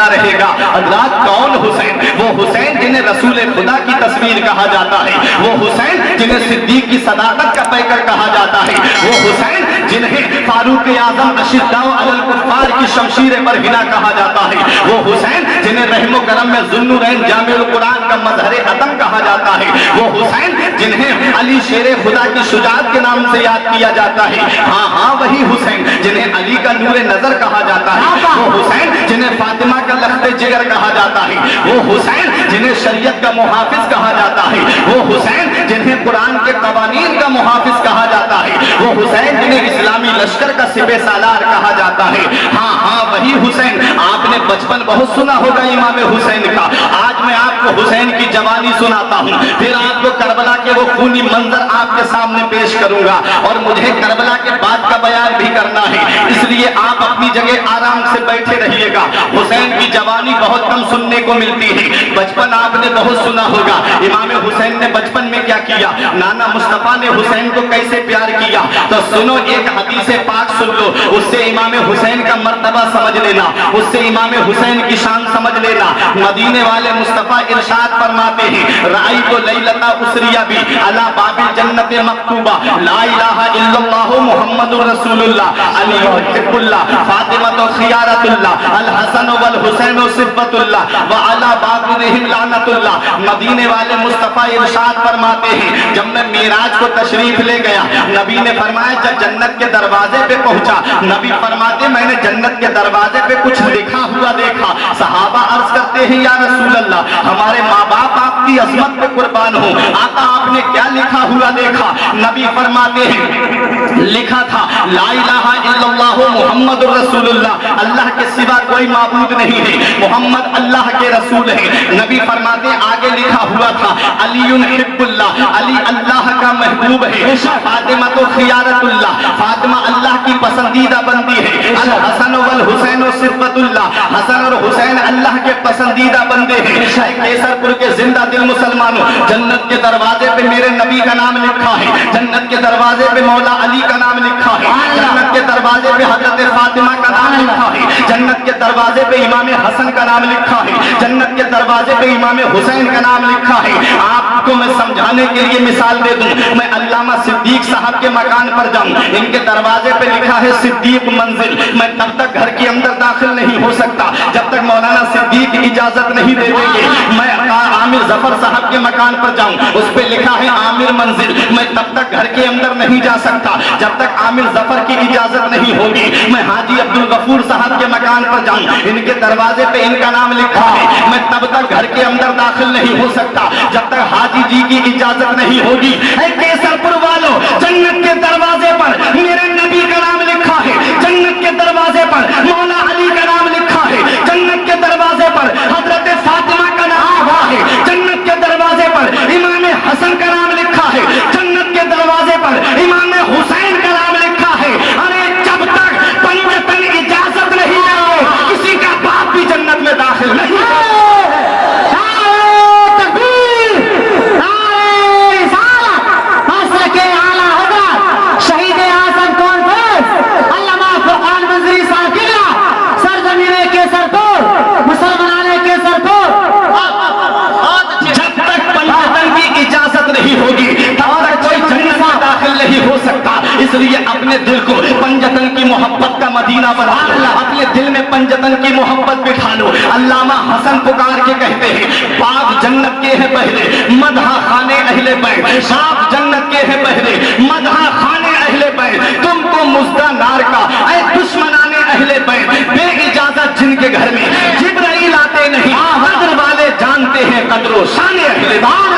رہے گا۔ حضرات کون حسین؟ وہ حسین جنہیں رسول خدا کی تصویر کہا جاتا ہے، وہ حسین جنہیں صدیق کی صداقت کا پیکر کہا جاتا ہے، وہ حسین جنہیں فاروق اعظم اشداء علی الکفار کی شمشیر پر ہنا کہا جاتا ہے، وہ حسین جنہیں رحم و کرم میں ذوالنورین جامع القرآن کا مظہر عدم کہا جاتا ہے، وہ حسین جنہیں علی شیر خدا کی شجاعت کے نام سے یاد کیا جاتا ہے، ہاں وہی حسین جنہیں علی کا نور نظر کہا جاتا ہے، وہ حسین جنہیں فاطمہ کا لخت جگر کہا جاتا ہے، وہ حسین جنہیں شریعت کا محافظ کہا جاتا ہے، وہ حسین جنہیں قرآن کے قوانین کا محافظ کہا جاتا ہے، وہ حسین جنہیں اسلامی لشکر کا سپہ سالار کہا جاتا ہے، ہاں وہی حسین۔ آپ نے بچپن بہت سنا ہوگا امام حسین کا، آج میں آپ کو حسین کی جوانی سناتا ہوں، پھر آپ کو کربلا کے وہ خونی منظر آپ کے سامنے پیش کروں گا، اور مجھے کربلا کے بعد کا بیان بھی کرنا ہے، اس لیے آپ اپنی جگہ آرام سے بیٹھے رہیے گا۔ حسین کی جوانی بہت کم سننے کو ملتی ہے، بچپن آپ نے بہت سنا ہوگا، امام حسین نے بچپن میں کیا کیا، نانا مصطفیٰ نے حسین کو کیسے پیار کیا، تو سنو ایک حدیث پاک سن لو، اس سے امام حسین کا مرتبہ سمجھ لینا، اس سے امام حسین کی شان سمجھ لینا۔ مدینے والے مصطفیٰ ارشاد فرماتے ہیں، رأیت لیلۃ اسریہ بی علی باب الجنۃ مکتوبہ لا الہ الا اللہ محمد رسول اللہ علی حب اللہ فاطمہ خیارۃ اللہ الحسن والحسین صفۃ اللہ وعلی باقرہم لعنۃ اللہ۔ مدینے والے مصطفیٰ ارشاد فرماتے ہیں، جب میں معراج کو تشریف لے گیا، نبی نے فرمایا جب جنت کے دروازے پہ پہنچا، نبی فرماتے میں نے جنت کے دروازے پہ کچھ لکھا ہوا دیکھا۔ صحابہ عرض کرتے ہیں یا رسول اللہ، ہمارے ماں باپ آپ کی عظمت پہ قربان ہوں، آقا آپ نے کیا لکھا ہوا دیکھا؟ نبی فرماتے ہیں لکھا تھا لا الہ الا اللہ محمد رسول اللہ، اللہ کے سوا کوئی معبود نہیں ہے، محمد اللہ کے رسول ہے۔ نبی فرماتے آگے لکھا ہوا تھا علی حب اللہ، علی اللہ کا محبوب ہے، فاطمہ تو خیارت اللہ، فاطمہ اللہ کی پسندیدہ بندی ہے، الحسن والحسین صفۃ اللہ، حسن اور حسین اللہ کے پسندیدہ بندے ہیں۔ کیسر پور کے زندہ دل مسلمانوں، جنت کے دروازے پہ میرے نبی کا نام لکھا ہے، جنت کے دروازے پہ مولا علی کا نام لکھا ہے، جنت کے دروازے پہ حضرت فاطمہ کا نام لکھا ہے، جنت کے دروازے پہ امام حسن کا نام لکھا ہے، جنت کے دروازے پہ امام حسین کا نام لکھا ہے۔ آپ کو میں سمجھانے کے لیے مثال دے دوں، میں علامہ صدیق صاحب کے مکان پر جاؤں، ان کے دروازے پہ لکھا ہے صدیق منزل، میں تب تک گھر کے اندر داخل نہیں ہو سکتا جب تک مولانا صدیق اجازت نہیں دے دیں گے۔ میں عامر ظفر صاحب کے مکان پر جاؤں، اس پہ لکھا ہے عامر منزل، میں تب تک گھر کے اندر نہیں جا سکتا جب تک عامر ظفر کی اجازت نہیں ہوگی۔ میں حاجی عبدالغفور صاحب کے مکان پر جاؤں، ان کے دروازے پہ ان کا نام لکھا ہے، میں تب تک گھر کے اندر داخل نہیں ہو سکتا جب تک حاجی جی کی اجازت نہیں ہوگی۔ اے کیسر پور والوں، جنت کے دروازے پر میرے نبی کا نام لکھا ہے، جنت کے دروازے پر مولا علی کا نام لکھا ہے، جنت کے دروازے پر حضرت فاطمہ کا نام لکھا ہے، جنت کے دروازے پر امام حسن کا نام لکھا ہے، جنت کے دروازے پر امام حسین کا نام لکھا ہے۔ ارے جب تک پنجتن اجازت نہیں ہے، کسی کا باپ بھی جنت میں داخل نہیں ہے۔ اس لیے اپنے دل کو پنجتن کی محبت کا مدینہ بنا لو، اپنے دل میں پنجتن کی محبت بٹھا لو۔ علامہ حسن پکار کے کہتے ہیں باغ جنت کے ہیں پہلے مدح خانے اہل بیت، باغ جنت کے ہیں پہلے مدح خانے اہل بیت، تم کو مزدہ نار کا اے دشمنان اہل بیت، بے اجازت جن کے گھر میں جبرائیل آتے نہیں، قدر والے جانتے ہیں قدر و شان اہل بیت۔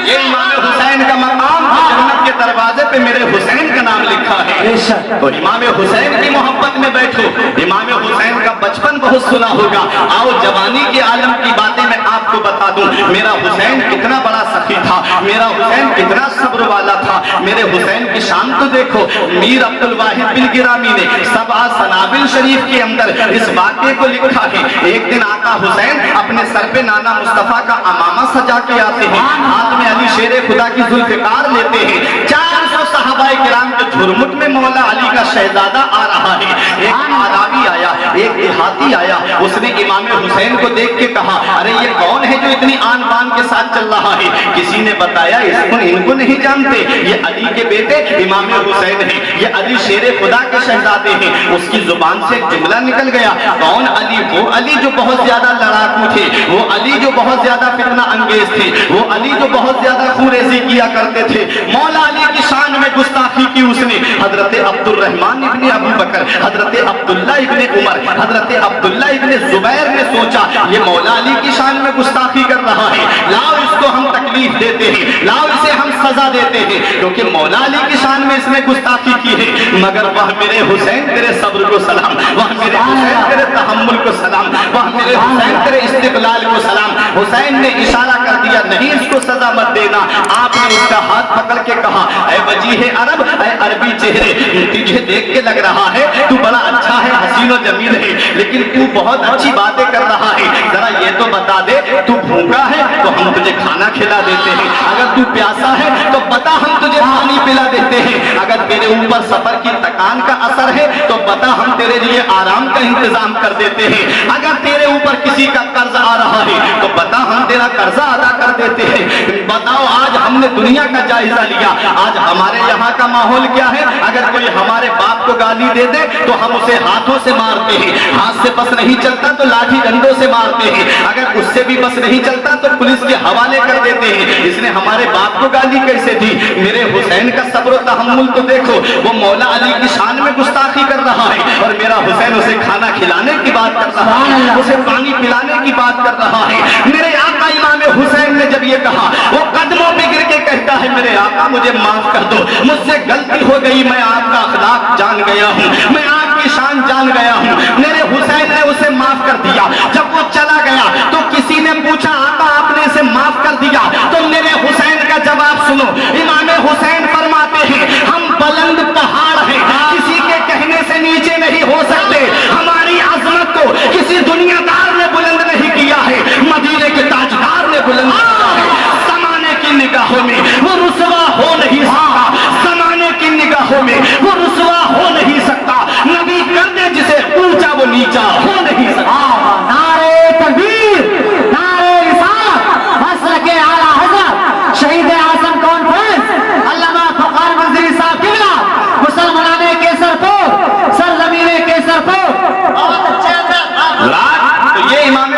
یہ امام حسین کا مقام جنت کے دروازے پہ میرے حسین کا نام لکھا ہے، تو امام حسین کی محبت میں بیٹھو۔ امام حسین کا بچپن بہت سنا ہوگا، آؤ جوانی کے عالم کی باتیں میں آپ کو بتا دوں۔ میرا حسین کتنا بڑا سخی تھا، میرا حسین کتنا صبر والا تھا۔ میرے حسین کی شان تو دیکھو، میر عبد الواحد بن گرامی نے سبع سنابل شریف کے اندر اس واقعے کو لکھا ہے۔ ایک دن آقا حسین اپنے سر پہ نانا مصطفیٰ کا امامہ سجا کے آتے ہیں، ہاتھ میں علی شیر خدا کی ذوالفقار لیتے ہیں، 400 صحابہ کرام کے झुरमुट में मौला अली का शहजादा आ रहा है। एक आरामी आया, एक देहाती आया, उसने इमाम हुसैन को देख के कहा, अरे ये कौन है जो इतनी आन बान के साथ चल रहा है? किसी ने बताया, इसको इनको नहीं जानते, ये अली के बेटे इमाम हुसैन हैं, ये अली शेर खुदा के शहजादे हैं। उसकी जुबान से एक जुमला निकल गया, कौन अली? वो अली जो बहुत ज्यादा लड़ाकू थे, वो अली जो बहुत ज्यादा फितना अंगेज थे, वो अली जो बहुत ज्यादा खूरेजी किया करते थे। मौला अली की शान में गुस्ताखी की उसने। हजरत अब्दुल रहमान इब्ने अबू बकर, हजरत अब्दुल्ला इब्ने उमर, हजरत अब्दुल्ला इब्ने जुबैर ने सोचा, ये मौला अली की शान में गुस्ताखी कर रहा है, लाओ इसको हम तकलीफ देते हैं, लाओ इसे हम सजा देते हैं, क्योंकि मौला अली की शान में इसने गुस्ताखी की है। मगर वह मेरे हुसैन तेरे सब्र को सलाम, वह मेरे हुसैन तेरे तहम्मुल को सलाम, वह मेरे हुसैन तेरे इस्तिक़लाल को सलाम। हुसैन ने इशारा कर दिया, नहीं इसको सजा मत देना। आपने उसका हाथ पकड़ के कहा, ऐ वजीह अरब, ऐ अरबी चेहरे, तुझे देख के लग रहा है तू बड़ा अच्छा है, हसीन और जमील है, लेकिन तू बहुत अच्छी बातें कर रहा है, जरा ये तो बता दे, तू भूखा है तो हम तुझे खाना खिला देते हैं, अगर तू प्यासा है तो बता हम तुझे पानी पिला देते हैं, अगर तेरे ऊपर सफर की थकान का असर है तो बता हम तेरे लिए आराम का इंतजाम कर देते हैं, अगर तेरे ऊपर किसी का कर्ज आ रहा है तो बता हम तेरा कर्जा अदा कर देते हैं। बताओ, आज हमने दुनिया का जायजा लिया, आज हमारे यहाँ का माहौल क्या है? अगर कोई हमारे बाप को गाली दे दे तो हम उसे हाथों से मारते हैं, हाथ से बस नहीं चलता तो लाठी डंडों से मारते हैं, अगर उससे भी बस नहीं चलता तो पुलिस के हवाले कर देते हैं। इसने हमारे बाप को गाली कैसे दी? मेरे हुसैन का सब्र तहम्मुल तो देखो, वो मौला अली की शान में गुस्ताखी कर रहा है और मेरा हुसैन उसे खाना खिलाने की बात कर रहा है, उसे पानी पिलाने की बात कर रहा है। मेरे आका इमाम हुसैन ने जब ये कहा, वो कदमों पे गिर के कहता है, मेरे आका मुझे माफ कर दो, मुझसे गलती हो गई, मैं आपका अखलाक जान गया हूँ, मैं आपकी शान जान गया हूँ। मेरे हुसैन ने उसे माफ कर दिया। जब वो चला गया तो किसी ने पूछा, आका आपने इसे माफ कर दिया? तो मेरे हुसैन का जवाब सुनो, इमाम हुसैन फरमाते हैं, हम बुलंद पहाड़ हैं, किसी के कहने से नीचे नहीं हो सकते, हमारी अजमत को किसी दुनियादार ने बुलंद नहीं किया है, मदीने के ताजदार ने बुलंद किया है। ज़माने की निगाहों में वो रुसवा हो नहीं सकता, ज़माने की निगाहों में वो रुसवा हो नहीं सकता, नबी कर दे जिसे ऊंचा वो नीचा हो नहीं सकता। नारे तकबीर, नारे रिसालत, मसलके आला हज़रत शहीद आज़म कॉन्फ्रेंस अल्लामा फ़ख़्र मंज़री साहब किबला, मुसलमाने के सरपोर, सरज़मीने के सरपोर। बहुत अच्छे तो ये इमाम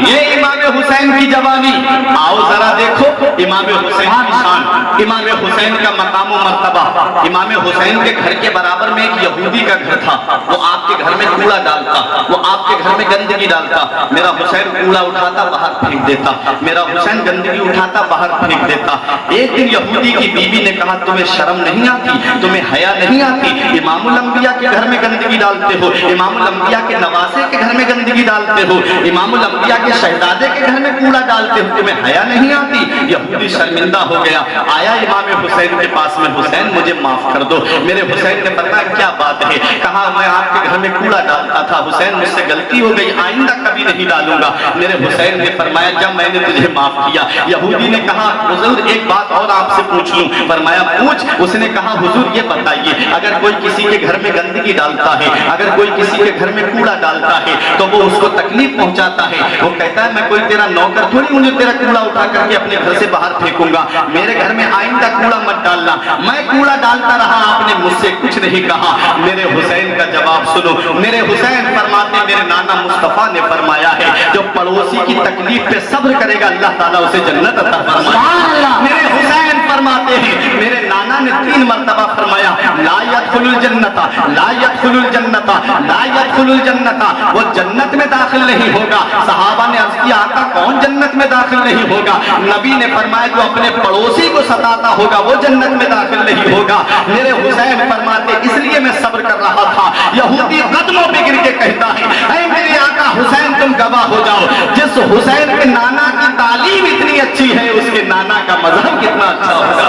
ये इमाम हुसैन की जवानी। आओ जरा देखो इमाम हुसैन की शान, इमाम हुसैन का मकाम व मर्तबा। इमाम हुसैन के घर के बराबर में एक यहूदी का घर था, वो आपके घर में कूड़ा डालता, वो आपके घर में गंदगी डालता। मेरा हुसैन कूड़ा उठाता बाहर फेंक देता, मेरा हुसैन गंदगी उठाता बाहर फेंक देता। एक दिन यहूदी की बीवी ने कहा, तुम्हें शर्म नहीं आती, तुम्हें हया नहीं आती, इमामुल अंबिया के घर में गंदगी डालते हो, इमामुल अंबिया के नवासे के घर में गंदगी डालते हो, इमामुल अंबिया के शहजादे के घर में कूड़ा डालते हो, तुम्हें हया नहीं आती? यहूदी शर्मिंदा हो गया, आया इमाम हुसैन के पास में, हुसैन मुझे माफ कर दो। मेरे हुसैन ने बताया क्या बात है? कहा मैं आपके घर में कूड़ा डालता था हुसैन, मुझसे गलती हो गई, आइंदा कभी नहीं डालूंगा। मेरे हुसैन ने फरमाया, जब मैंने तुझे माफ किया। यहूदी ने कहा, हुजूर एक बात और आपसे पूछ लूं? फरमाया पूछ। उसने कहा, हुजूर ये बताइए, अगर कोई किसी के घर में गंदगी डालता है, अगर कोई किसी के घर में कूड़ा डालता है तो वो उसको तकलीफ पहुंचाता है, वो कहता है मैं कोई तेरा नौकर थोड़ी हूं जो तेरा कूड़ा उठा करके अपने घर से बाहर फेंकूंगा, मेरे घर में आइंदा कूड़ा मत डालना। मैं कूड़ा डालता रहा, आपने मुझसे कुछ नहीं कहा। मेरे हुसैन का जवाब सुनो, मेरे हुसैन फरमाते, मेरे नाना मुस्तफा ने फरमाया है, जो पड़ोसी की तकलीफ पे सब्र करेगा अल्लाह ताला उसे जन्नत अता फरमाएगा। मेरे हुसैन फरमाते हैं, मेरे नाना ने 3 मरतबा फरमाया, ला यदखुलुल जन्नता, ला यदखुलुल जन्नता, ला यदखुलुल जन्नता, वो जन्नत में दाखिल नहीं होगा। सहाबा ने अर्ज किया, आका कौन जन्नत में दाखिल नहीं होगा? नबी ने फरमाया, जो अपने पड़ोसी को सताता होगा वो जन्नत में दाखिल नहीं होगा। मेरे हुसैन फरमाते, इसलिए मैं सब्र कर रहा था। यहूदी कदमों पे गिर के कहता है, ऐ मेरे आका हुसैन तुम गवाह हो जाओ, जिस हुसैन के नाना की तालीम इतनी अच्छी है उसके नाना का मजहब कितना अच्छा होगा।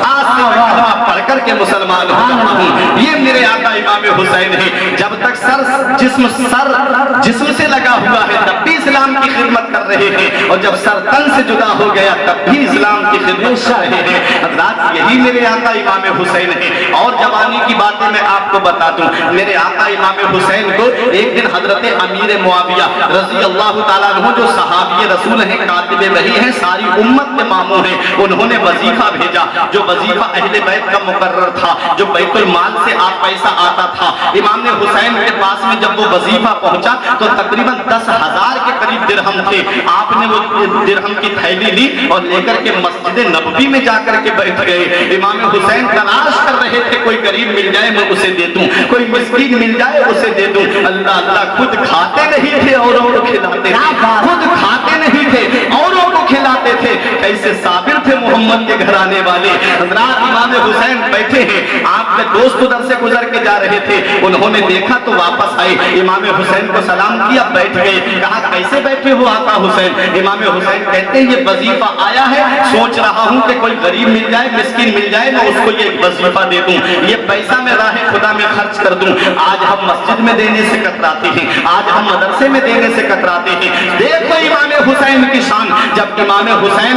आज से मैं कलमा पढ़कर के मुसलमान हो रहा हूँ। ये मेरे आका इमाम हुसैन है। जब तक सर जिस्म से लगा हुआ है तब भी इस्लाम की खिदमत कर रहे हैं, और जब सर तन से जुदा हो गया तब भी इस्लाम की खिदमत कर रहे हैं। हज़रात, यही मेरे आका इमाम हुसैन है। और जवानी की बातें मैं आपको बता दूं, मेरे आका इमाम हुसैन को एक दिन हजरत अमीर मुआविया रज़ी अल्लाह ताला अन्हु, जो सहाबी रसूल हैं, कातिबे वही हैं, सारी उम्मत के मामू हैं, उन्होंने वजीफा भेजा, जो वजीफा अहले बैत का मुकर्रर था, जो बैतुल माल से आप पैसा आता था। इमाम हुसैन के पास में जब वो वजीफा पहुंचा तो तकरीबन 10,000 के करीब दिरहम थे। आपने वो दिरहम की थैली ली और लेकर के मस्जिद नबवी में जाकर के बैठ गए। इमाम हुसैन तलाश कर रहे थे, कोई गरीब मिल जाए मैं उसे दे दूं, कोई मिस्कीन मिल जाए उसे दे दूं। अल्लाह अल्लाह, खुद खाते नहीं थे, औरों को खिलाते थे, खुद खाते नहीं थे, औरों को खिलाते थे। कैसे साबिर थे मोहम्मद के घर आने वाले। हज़रात, इमाम हुसैन बैठे हैं, आपके दोस्त उधर से गुजर के जा रहे थे, उन्होंने देखा तो वापस आए, इमाम हुसैन को सलाम किया, बैठ गए। कहा कैसे बैठे हो आका हुसैन? इमाम हुसैन कहते हैं ये वजीफा आया है, सोच रहा हूं कि कोई गरीब मिल जाए, मिस्किन मिल जाए, मैं उसको ये वजीफा दे दूं, ये पैसा मैं राह खुदा में खर्च कर दूं। आज हम मस्जिद में देने से कतराते हैं, आज हम मदरसे में देने से कतराते हैं। देखो इमाम हुसैन की शान। जब इमाम हुसैन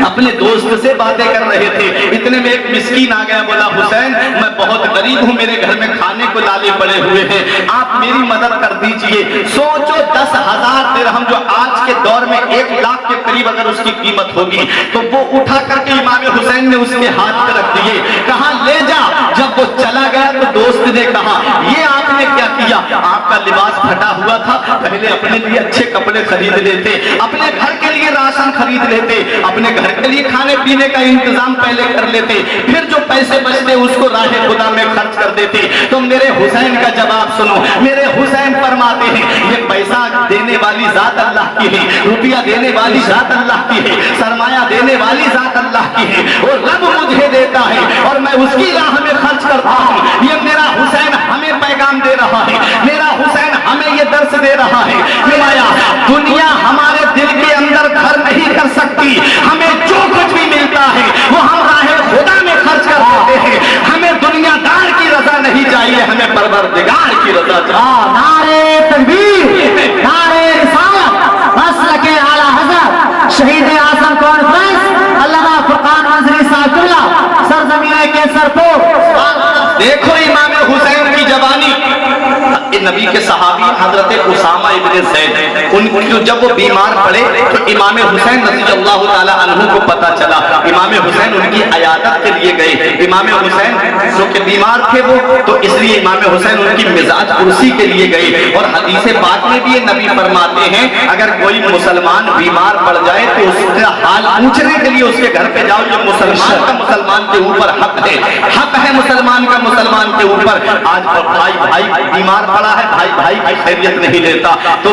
अपने दोस्त से बातें कर रहे थे, इतने में एक मिस्कीन आ गया, बोला हुसैन मैं बहुत गरीब हूं, मेरे घर में खाने को लाले पड़े हुए हैं, आप मेरी मदद कर दीजिए। सोचो 10,000 दिरहम, जो आज के दौर में 1 लाख के करीब अगर उसकी कीमत होगी, तो वो उठा करके इमाम हुसैन ने उसके हाथ में रख दिए, कहा ले जा। जब वो चला गया तो दोस्त ने कहा ये आपने क्या किया? आपका लिबास फटा हुआ था, पहले अपने लिए अच्छे कपड़े खरीद लेते, अपने घर के लिए राशन खरीद लेते, अपने घर के लिए खाने पीने का इंतजाम पहले कर लेते, फिर जो पैसे बचते उसको राह खुदा में खर्च कर देते। तो मेरे हुसैन का जवाब सुनो, मेरे हुसैन फरमाते हैं ये पैसा देने वाली जात अल्लाह की है, रुपया देने वाली जात अल्लाह की है, सरमाया देने वाली जात अल्लाह की है, और रब मुझे देता है और मैं उसकी राह में खर्च करता हूँ। ये मेरा हुसैन हमें पैगाम दे रहा है, मेरा हुसैन हमें ये दर्श दे रहा है। नुमाया दुनिया हमारे दिल के अंदर घर नहीं कर सकती, हमें जो कुछ भी मिलता है वो हम राह खुदा में खर्च कर देते हैं। हमें दुनियादार की रजा नहीं चाहिए, हमें परवरदिगार की रजा चाहिए। नारे तकबीर, नारे रिसालत, मसलक के आला हज़रत शहीद आज़म कॉन्फ्रेंस अल्लामा फुरकान मंजरी साहब किबला सरजमीन केसर को। देखो इमाम हुसैन की जवानी। नबी के सहाबी हजरत उसामा इब्ने ज़ैद, उनको जब वो बीमार पड़े तो इमाम हुसैन रज़ी अल्लाह ताला अन्हु को पता चला, इमाम हुसैन उनकी अयादत के लिए गए। इमाम हुसैन जो कि बीमार थे वो, तो इसलिए इमाम हुसैन उनकी मिजाज कुर्सी के लिए गए। और हदीस पाक में भी ये नबी फरमाते हैं अगर कोई मुसलमान बीमार पड़ जाए तो उसका हाल पूछने के लिए उसके घर पे जाओ, ये मुसलमान का मुसलमान के ऊपर हक है मुसलमान का मुसलमान के ऊपर। आज भाई भाई बीमार पड़ा है, भाई भाई की खैरियत नहीं लेता तो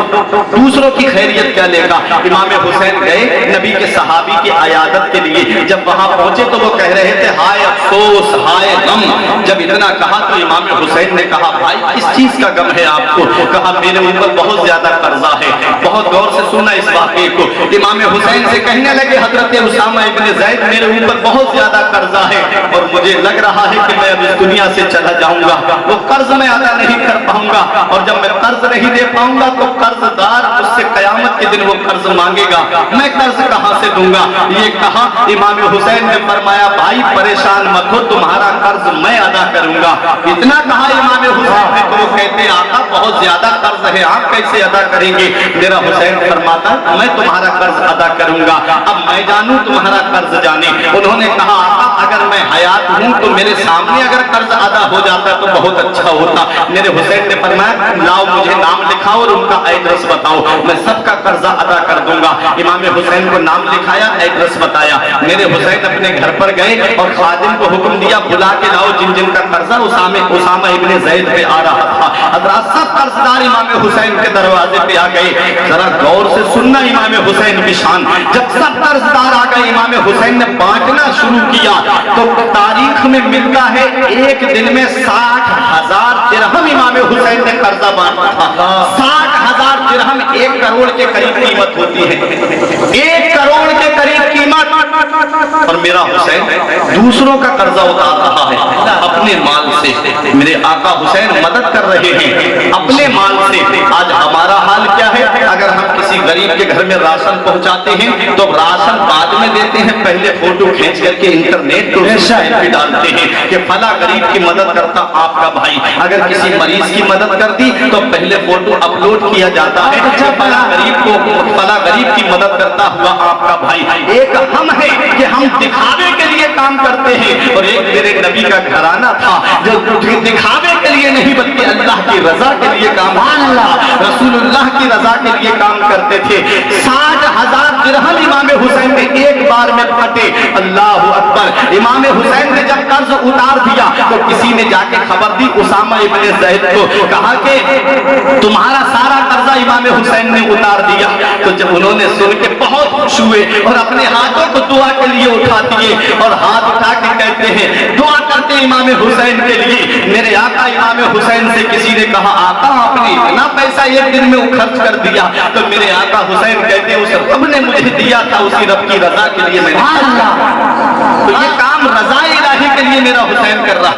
दूसरों की खैरियत क्या लेगा। इमाम हुसैन गए नबी के सहाबी की अयादत के लिए, जब वहां पहुंचे तो वो कह रहे थे हाय अफसोस हाय गम। जब इतना कहा तो इमाम हुसैन ने कहा भाई इस चीज का गम है आपको? कहा मेरे ऊपर बहुत ज्यादा कर्जा है। बहुत गौर से सुना इस वाक़े को। इमाम हुसैन से कहने लगे हजरत उसामा इब्ने ज़ैद मेरे ऊपर बहुत ज्यादा कर्जा है और मुझे लग रहा है कि मैं अब इस दुनिया से चला जाऊंगा, वो कर्ज मैं अदा नहीं कर पाऊंगा, और जब मैं कर्ज नहीं दे पाऊंगा तो कर्जदार मुझसे कयामत के दिन वो कर्ज मांगेगा, मैं कर्ज कहां से दूंगा। ये कहा इमाम हुसैन ने फरमाया भाई परेशान मत हो, तुम्हारा कर्ज मैं अदा करूंगा। इतना कहा इमाम हुसैन ने तो वो कहते आका बहुत ज्यादा कर्ज है, आप कैसे अदा करेंगे? मेरा हुसैन फरमाता मैं तुम्हारा कर्ज अदा करूंगा, अब मैं जानूं तुम्हारा कर्ज जाने। उन्होंने कहा आका अगर मैं हयात हूं तो मेरे सामने अगर कर्ज अदा हो जाता तो बहुत अच्छा होता। मेरे हुसैन ने फरमाया लाओ मुझे नाम लिखाओ और उनका एड्रेस बताओ, मैं सबका कर्जा अदा कर दूंगा। इमाम हुसैन को नाम लिखाया, एड्रेस बताया। मेरे हुसैन अपने घर पर गए और खादिम को हुक्म दिया बुला के लाओ जिन जिन का कर्जा उसामा इब्ने ज़ैद पे आ रहा था। हज़रात सब कर्जदार इमाम हुसैन के दरवाजे पे आ गए। जरा गौर से सुनना इमाम हुसैन की शान। जब सब कर्जदार आ गए इमाम हुसैन ने बांटना शुरू किया तो तारीख में मिलता है एक दिन में 60,000 दिरहम इमाम हुसैन ने कर्जा बांटा था। 60,000 दिरहम 1 करोड़ के करीब कीमत होती है, 1 करोड़ के करीब कीमत। और मेरा हुसैन दूसरों का कर्जा उतार रहा है अपने माल से। मेरे आका हुसैन मदद कर रहे हैं अपने माल से। आज हमारा हाल क्या है? अगर हम किसी गरीब गरीब के घर में राशन पहुंचाते हैं तो राशन बाद में देते हैं, पहले फोटो खींच करके इंटरनेट पे डालते हैं कि फला गरीब की मदद करता आपका भाई। अगर किसी मरीज की मदद कर दी तो पहले फोटो अपलोड किया जाता है कि फला गरीब की मदद करता हुआ आपका भाई। एक हम है कि हम दिखावे के लिए काम करते हैं, और एक मेरे नबी का घराना था जो दिखावे के लिए नहीं बल्कि अल्लाह की रजा के लिए काम करता, रसूलुल्लाह की रजा के लिए काम करते थे। 60,000 दिरहम इमाम हुसैन ने एक बार में फटे। अल्लाह अकबर। इमाम हुसैन ने जब कर्ज उतार दिया तो किसी ने जाके खबर दी उसामा इब्ने ज़ैद को, कहा कि तुम्हारा सारा कर्जा इमाम हुसैन ने उतार दिया। तो जब उन्होंने सुन के बहुत खुश हुए और अपने हाथों को दुआ के लिए उठा दिए और हाथ उठा के कहते हैं दुआ करते इमाम हुसैन के लिए। मेरे आका इमाम हुसैन से किसी ने कहा आका आपने इतना पैसा एक दिन में खर्च कर दिया? तो मेरे आका हुसैन कहते उस रब ने मुझे दिया था, उसी रब की रजा के लिए मैंने। तो ये काम रजा इलाही के लिए मेरा हुसैन कर रहा।